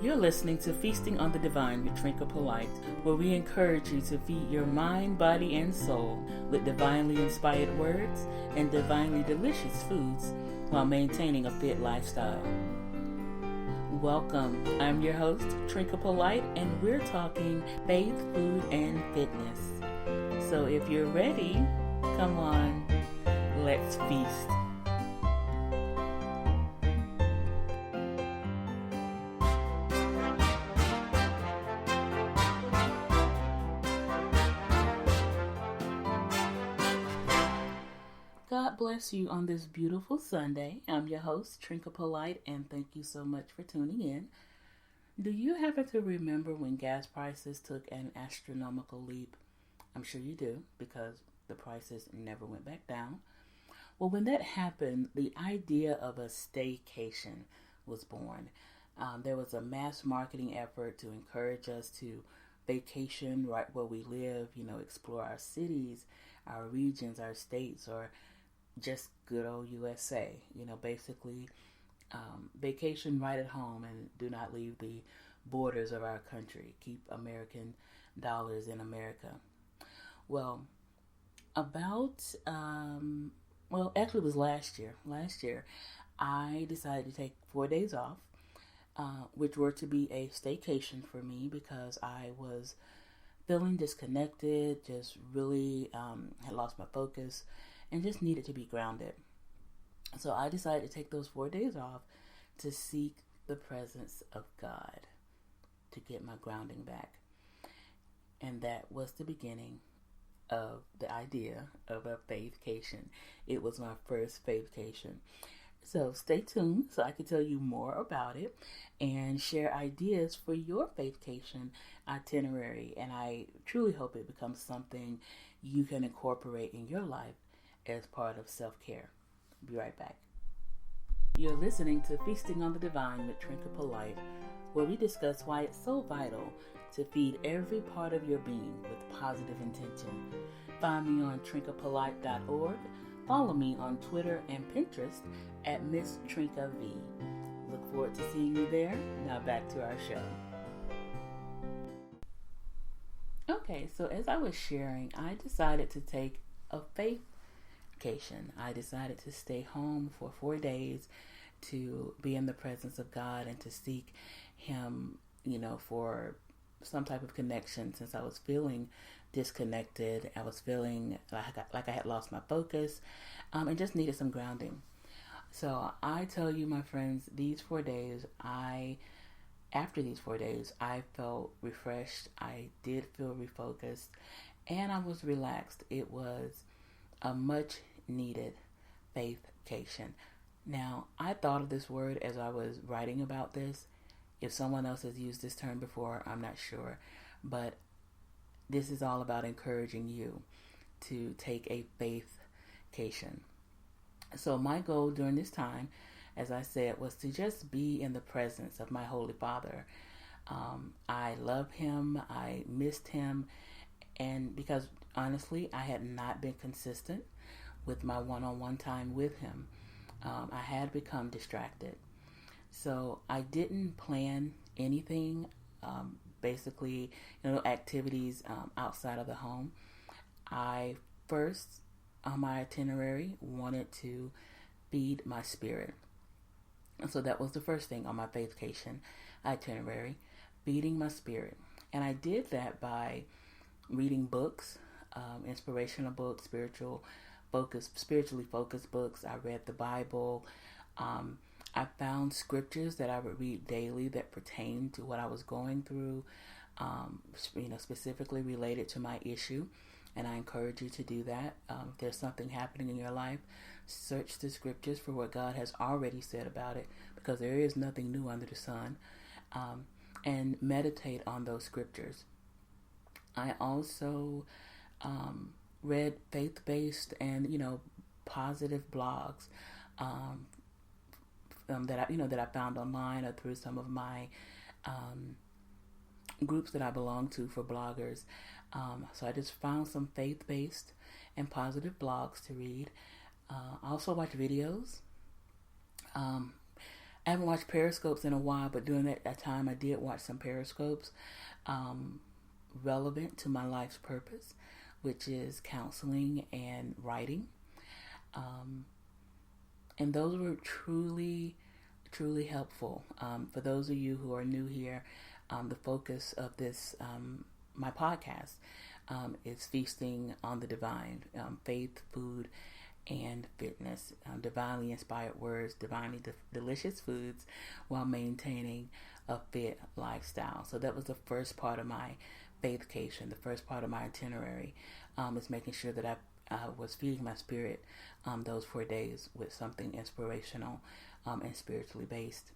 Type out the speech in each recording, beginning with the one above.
You're listening to Feasting on the Divine with Trinka Polite, where we encourage you to feed your mind, body, and soul with divinely inspired words and divinely delicious foods while maintaining a fit lifestyle. Welcome. I'm your host, Trinka Polite, and we're talking faith, food, and fitness. So if you're ready, come on, let's feast. God bless you on this beautiful Sunday. I'm your host, Trinka Polite, and thank you so much for tuning in. Do you happen to remember when gas prices took an astronomical leap? I'm sure you do, because the prices never went back down. Well, when that happened, the idea of a staycation was born. There was a mass marketing effort to encourage us to vacation right where we live, explore our cities, our regions, our states, or just good old USA, basically vacation right at home and do not leave the borders of our country. Keep American dollars in America. Well, actually it was last year. Last year, I decided to take 4 days off, which were to be a staycation for me because I was feeling disconnected, just really had lost my focus and just needed to be grounded. So I decided to take those 4 days off to seek the presence of God, to get my grounding back. And that was the beginning of the idea of a faith-cation. It was my first faith-cation. So stay tuned so I can tell you more about it and share ideas for your faith-cation itinerary. And I truly hope it becomes something you can incorporate in your life as part of self-care. Be right back. You're listening to Feasting on the Divine with Trinka Polite, where we discuss why it's so vital to feed every part of your being with positive intention. Find me on trinkapolite.org. Follow me on Twitter and Pinterest at Miss Trinka V. Look forward to seeing you there. Now back to our show. Okay, so as I was sharing, I decided to take a faith-cation. I decided to stay home for 4 days to be in the presence of God and to seek Him, for some type of connection since I was feeling disconnected. I was feeling like I had lost my focus and just needed some grounding. So I tell you, my friends, these 4 days, after these 4 days, I felt refreshed. I did feel refocused and I was relaxed. It was a much needed faith-cation. Now, I thought of this word as I was writing about this. If someone else has used this term before, I'm not sure. But this is all about encouraging you to take a faith-cation. So my goal during this time, as I said, was to just be in the presence of my Holy Father. I love Him. I missed Him. And because honestly, I had not been consistent with my one-on-one time with Him. I had become distracted. So I didn't plan anything, basically, activities outside of the home. I first, on my itinerary, wanted to feed my spirit. And so that was the first thing on my faith-cation itinerary, feeding my spirit. And I did that by reading books, inspirational books, spiritually focused books. I read the Bible. I found scriptures that I would read daily that pertained to what I was going through, specifically related to my issue. And I encourage you to do that. If there's something happening in your life, search the scriptures for what God has already said about it, because there is nothing new under the sun. And meditate on those scriptures. I also read faith-based and positive blogs that I found online or through some of my groups that I belong to for bloggers. So I just found some faith-based and positive blogs to read. I also watch videos. I haven't watched Periscopes in a while, but during that time I did watch some Periscopes relevant to my life's purpose, which is counseling and writing. And those were truly, truly helpful. For those of you who are new here, the focus of this, my podcast, is feasting on the divine, faith, food, and fitness, divinely inspired words, divinely delicious foods, while maintaining a fit lifestyle. So that was the first part of my Faith-cation, the first part of my itinerary, is making sure that I was feeding my spirit those 4 days with something inspirational and spiritually based.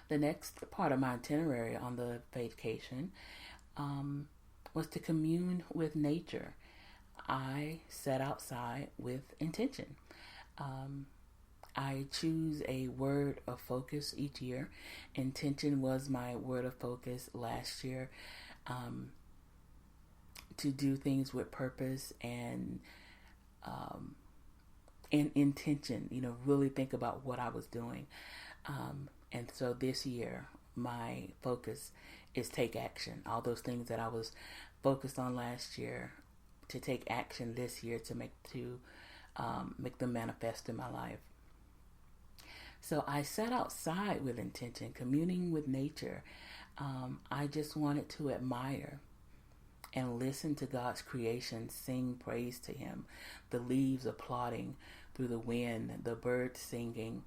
The next part of my itinerary on the Faith-cation was to commune with nature. I sat outside with intention. I choose a word of focus each year. Intention was my word of focus last year, to do things with purpose and intention, really think about what I was doing. And so this year, my focus is take action. All those things that I was focused on last year, to take action this year to make them manifest in my life. So I sat outside with intention, communing with nature. I just wanted to admire and listen to God's creation, sing praise to Him, the leaves applauding through the wind, the birds singing,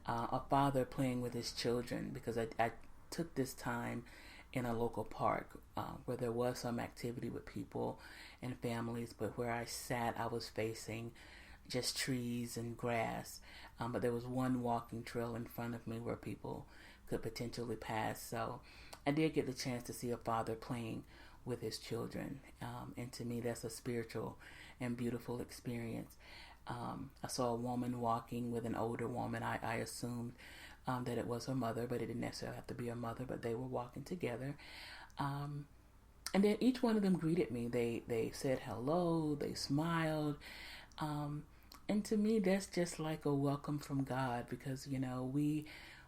a father playing with his children, because I took this time in a local park where there was some activity with people and families, but where I sat, I was facing just trees and grass, but there was one walking trail in front of me where people could potentially pass. So I did get the chance to see a father playing with his children, and to me that's a spiritual and beautiful experience. I saw a woman walking with an older woman. I assumed that it was her mother, but it didn't necessarily have to be her mother, but they were walking together. And then each one of them greeted me. They said hello, they smiled. And to me, that's just like a welcome from God, because,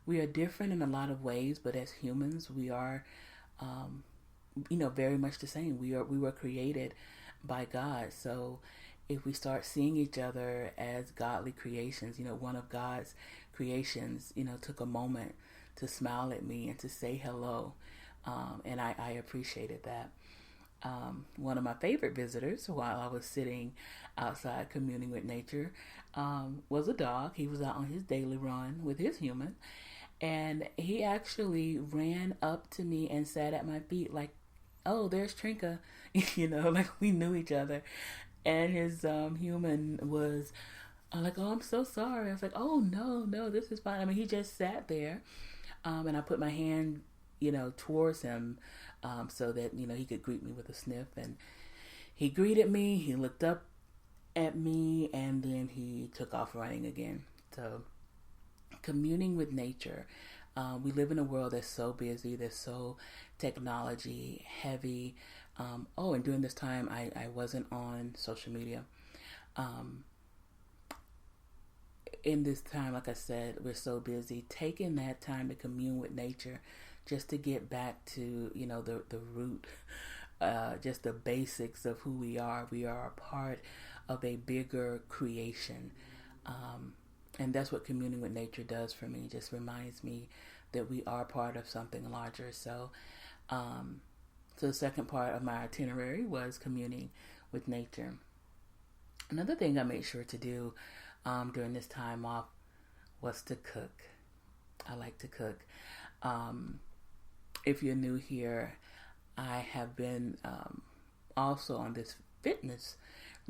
we are different in a lot of ways, but as humans, we are, very much the same. We were created by God. So if we start seeing each other as godly creations, one of God's creations, took a moment to smile at me and to say hello. And I appreciated that. One of my favorite visitors while I was sitting outside communing with nature was a dog. He was out on his daily run with his human, and he actually ran up to me and sat at my feet like, oh, there's Trinka, like we knew each other. And his human was like, oh, I'm so sorry. I was like, oh, no, this is fine. I mean, he just sat there, and I put my hand, towards him, so that, he could greet me with a sniff. And he greeted me, he looked up at me, and then he took off running again. So communing with nature. We live in a world that's so busy, that's so technology heavy. And during this time, I wasn't on social media. In this time, like I said, we're so busy. Taking that time to commune with nature, just to get back to, the root, just the basics of who we are. We are a part of a bigger creation. And that's what communing with nature does for me. It just reminds me that we are part of something larger. So the second part of my itinerary was communing with nature. Another thing I made sure to do during this time off was to cook. I like to cook. If you're new here, I have been also on this fitness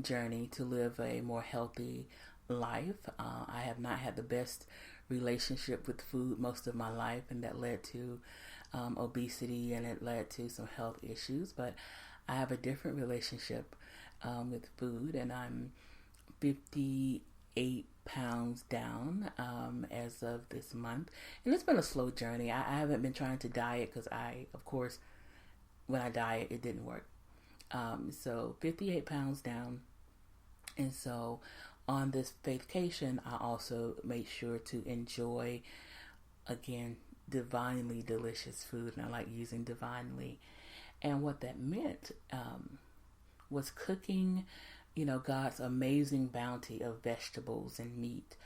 journey to live a more healthy life. I have not had the best relationship with food most of my life, and that led to obesity, and it led to some health issues. But I have a different relationship with food, and I'm 58 pounds down as of this month. And it's been a slow journey. I haven't been trying to diet because of course, when I diet, it didn't work. So 58 pounds down. And so on this Faith-cation, I also made sure to enjoy, again, divinely delicious food. And I like using divinely. And what that meant was cooking, God's amazing bounty of vegetables and meat.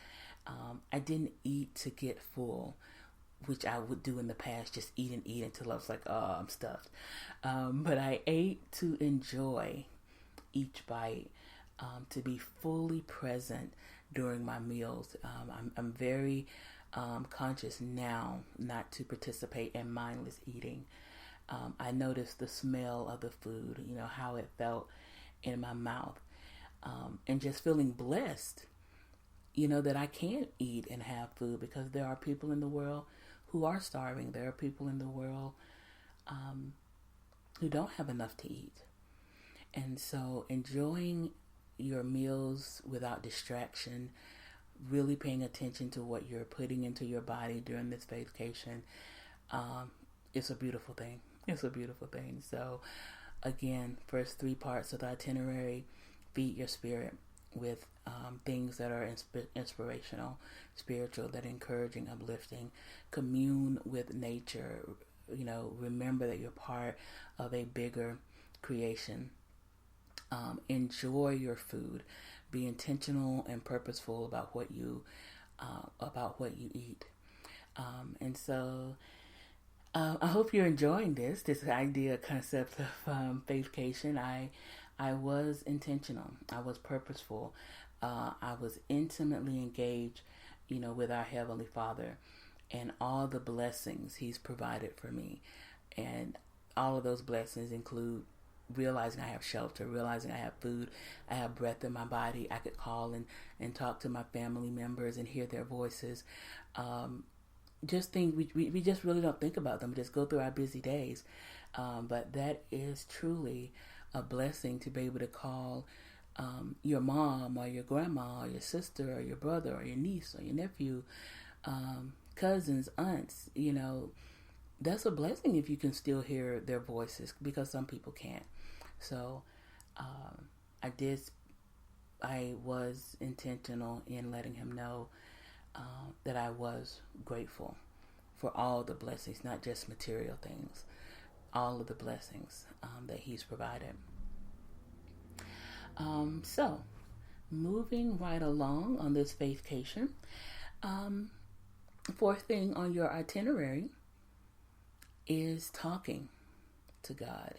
I didn't eat to get full, which I would do in the past, just eat and eat until I was like, oh, I'm stuffed. But I ate to enjoy each bite, to be fully present during my meals. I'm very conscious now not to participate in mindless eating. I noticed the smell of the food, how it felt in my mouth, and just feeling blessed, that I can eat and have food, because there are people in the world who are starving. There are people in the world who don't have enough to eat. And so enjoying your meals without distraction, really paying attention to what you're putting into your body during this Faith-cation, it's a beautiful thing. It's a beautiful thing. So again, first 3 parts of the itinerary: feed your spirit with things that are inspirational, spiritual, that are encouraging, uplifting. Commune with nature. Remember that you're part of a bigger creation. Enjoy your food. Be intentional and purposeful about what you eat. And so I hope you're enjoying this concept of Faith-cation. I was intentional. I was purposeful. I was intimately engaged, with our Heavenly Father and all the blessings He's provided for me. And all of those blessings include realizing I have shelter, realizing I have food, I have breath in my body. I could call and talk to my family members and hear their voices. Just think, we just really don't think about them. We just go through our busy days. But that is truly a blessing, to be able to call your mom or your grandma or your sister or your brother or your niece or your nephew, cousins, aunts. That's a blessing if you can still hear their voices, because some people can't. So I was intentional in letting him know that I was grateful for all the blessings, not just material things, all of the blessings that He's provided. So moving right along on this Faith-cation, 4th thing on your itinerary is talking to God.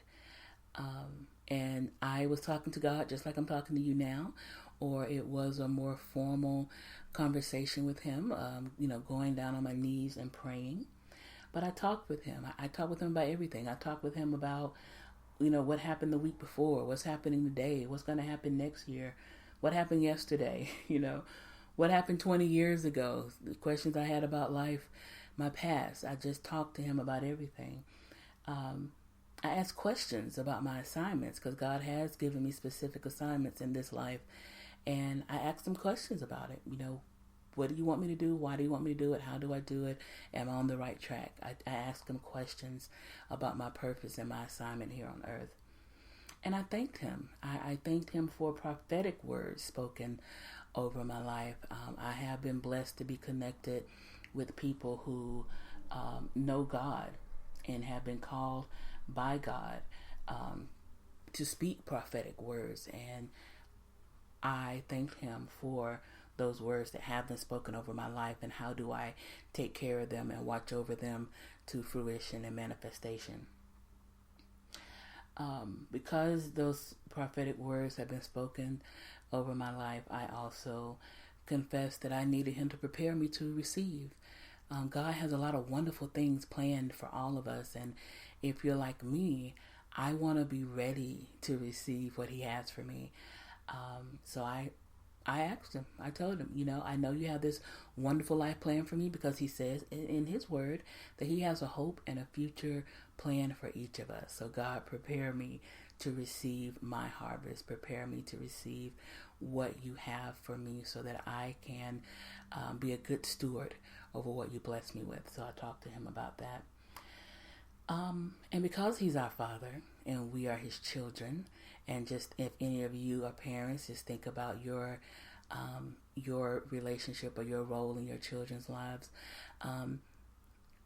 And I was talking to God just like I'm talking to you now, or it was a more formal conversation with Him, going down on my knees and praying. But I talked with Him. I talked with Him about everything. I talked with Him about, what happened the week before, what's happening today, what's going to happen next year, what happened yesterday, what happened 20 years ago, the questions I had about life, my past. I just talked to Him about everything. I asked questions about my assignments, because God has given me specific assignments in this life. And I asked Him questions about it. What do you want me to do? Why do you want me to do it? How do I do it? Am I on the right track? I asked Him questions about my purpose and my assignment here on earth. And I thanked Him. I thanked Him for prophetic words spoken over my life. I have been blessed to be connected with people who know God and have been called by God to speak prophetic words. And I thanked Him for those words that have been spoken over my life, and how do I take care of them and watch over them to fruition and manifestation. Because those prophetic words have been spoken over my life, I also confessed that I needed Him to prepare me to receive. God has a lot of wonderful things planned for all of us, and if you're like me, I want to be ready to receive what He has for me. So I asked Him, I told Him, I know you have this wonderful life plan for me, because He says in His word that He has a hope and a future plan for each of us. So God, prepare me to receive my harvest. Prepare me to receive what you have for me, so that I can be a good steward over what you bless me with. So I talked to Him about that. And because He's our Father and we are His children, and just if any of you are parents, just think about your your relationship or your role in your children's lives.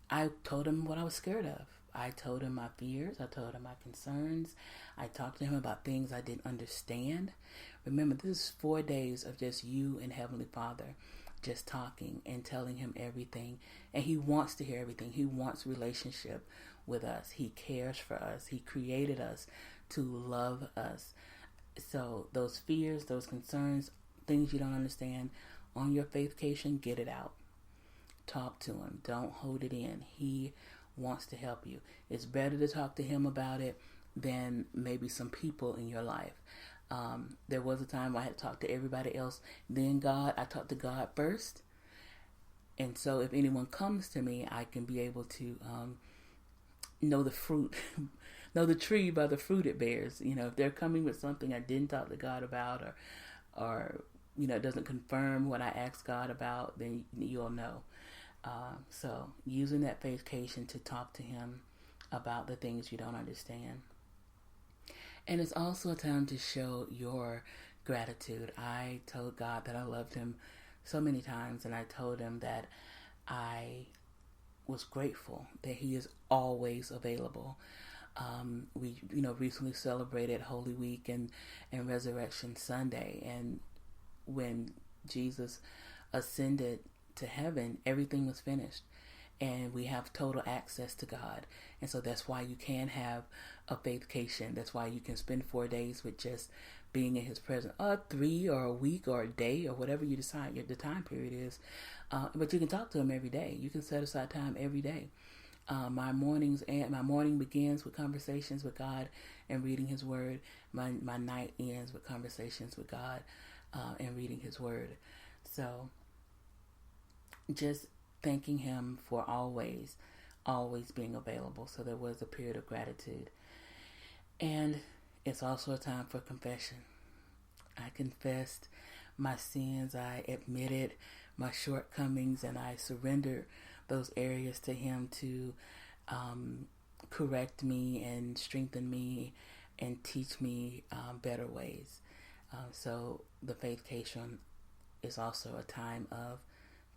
I told him what I was scared of. I told him my fears. I told him my concerns. I talked to him about things I didn't understand. Remember, this is 4 days of just you and Heavenly Father just talking and telling him everything. And he wants to hear everything. He wants relationship with us. He cares for us. He created us to love us. So those fears, those concerns, things you don't understand, on your Faith-cation, get it out. Talk to him. Don't hold it in. He wants to help you. It's better to talk to him about it than maybe some people in your life. There was a time I had to talk to everybody else, then God. I talked to God first. And so if anyone comes to me, I can be able to know the fruit, know the tree by the fruit it bears. You know, if they're coming with something I didn't talk to God about, or it doesn't confirm what I asked God about, then you'll know. So using that Faith-cation to talk to him about the things you don't understand. And it's also a time to show your gratitude. I told God that I loved him so many times, and I told him that I was grateful that he is always available. We recently celebrated Holy Week and Resurrection Sunday, and when Jesus ascended to heaven, everything was finished, and we have total access to God. And so that's why you can have a Faith-cation. That's why you can spend 4 days with just being in his presence, 3 or a week or a day or whatever you decide the time period is. But you can talk to him every day. You can set aside time every day. My morning begins with conversations with God and reading his word. My night ends with conversations with God and reading his word. So just thanking him for always being available. So there was a period of gratitude. And it's also a time for confession. I confessed my sins. I admitted my shortcomings, and I surrendered those areas to him to correct me and strengthen me and teach me better ways. So the Faith-cation is also a time of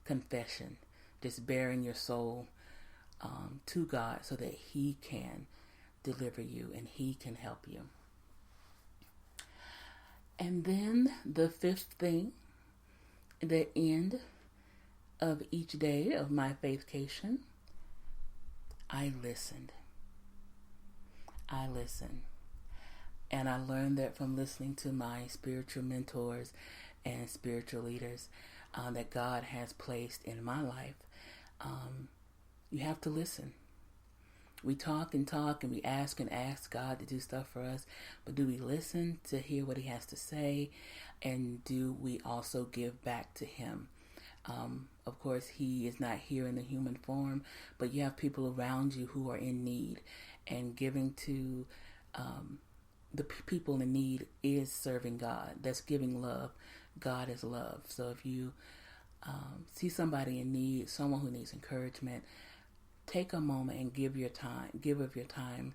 confession, just bearing your soul to God so that he can deliver you and he can help you. And then the fifth thing, the end of each day of my Faith-cation, I listened. And I learned that from listening to my spiritual mentors and spiritual leaders that God has placed in my life. You have to listen. We talk and we ask God to do stuff for us, but do we listen to hear what he has to say? And do we also give back to him? Of course, he is not here in the human form, but you have people around you who are in need, and giving to the people in need is serving God. That's giving love. God is love. So if you see somebody in need, someone who needs encouragement, take a moment and give of your time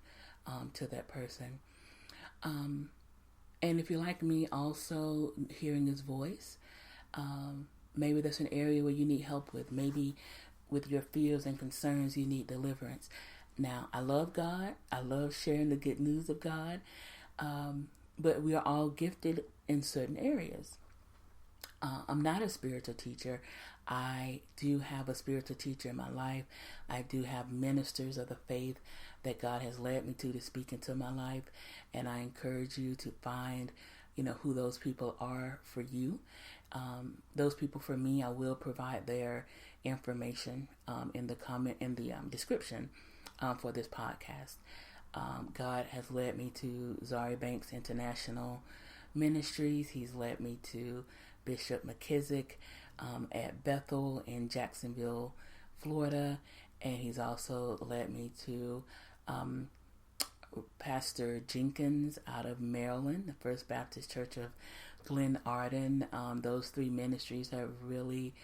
to that person. And if you're like me, also hearing his voice, maybe that's an area where you need help with. Maybe with your fears and concerns, you need deliverance. Now, I love God. I love sharing the good news of God. But we are all gifted in certain areas. I'm not a spiritual teacher. I do have a spiritual teacher in my life. I do have ministers of the faith that God has led me to speak into my life. And I encourage you to find, who those people are for you. Those people for me, I will provide their information in the description for this podcast. God has led me to Zari Banks International Ministries. He's led me to Bishop McKissick at Bethel in Jacksonville, Florida. And he's also led me to Pastor Jenkins out of Maryland, the First Baptist Church of Glen Arden. Those three ministries have really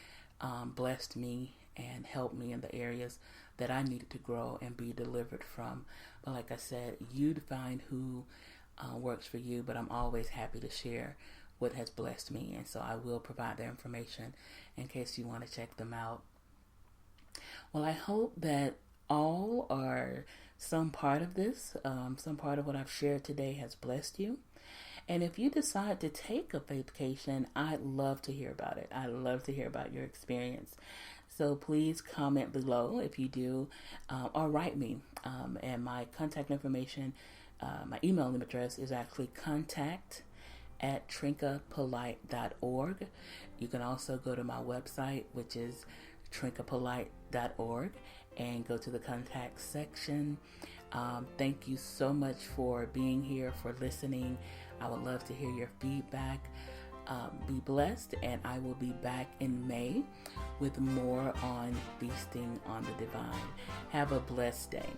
blessed me and helped me in the areas that I needed to grow and be delivered from. But like I said, you define who works for you, but I'm always happy to share what has blessed me. And so I will provide their information in case you want to check them out. Well, I hope that all or some part of this, some part of what I've shared today has blessed you. And if you decide to take a faith-cation, I'd love to hear about it. I'd love to hear about your experience. So please comment below if you do, or write me. And my contact information, my email address is actually contact@trinkapolite.org. You can also go to my website, which is trinkapolite.org, and go to the contact section. Thank you so much for being here, for listening. I would love to hear your feedback. Be blessed, and I will be back in May with more on feasting on the divine. Have a blessed day.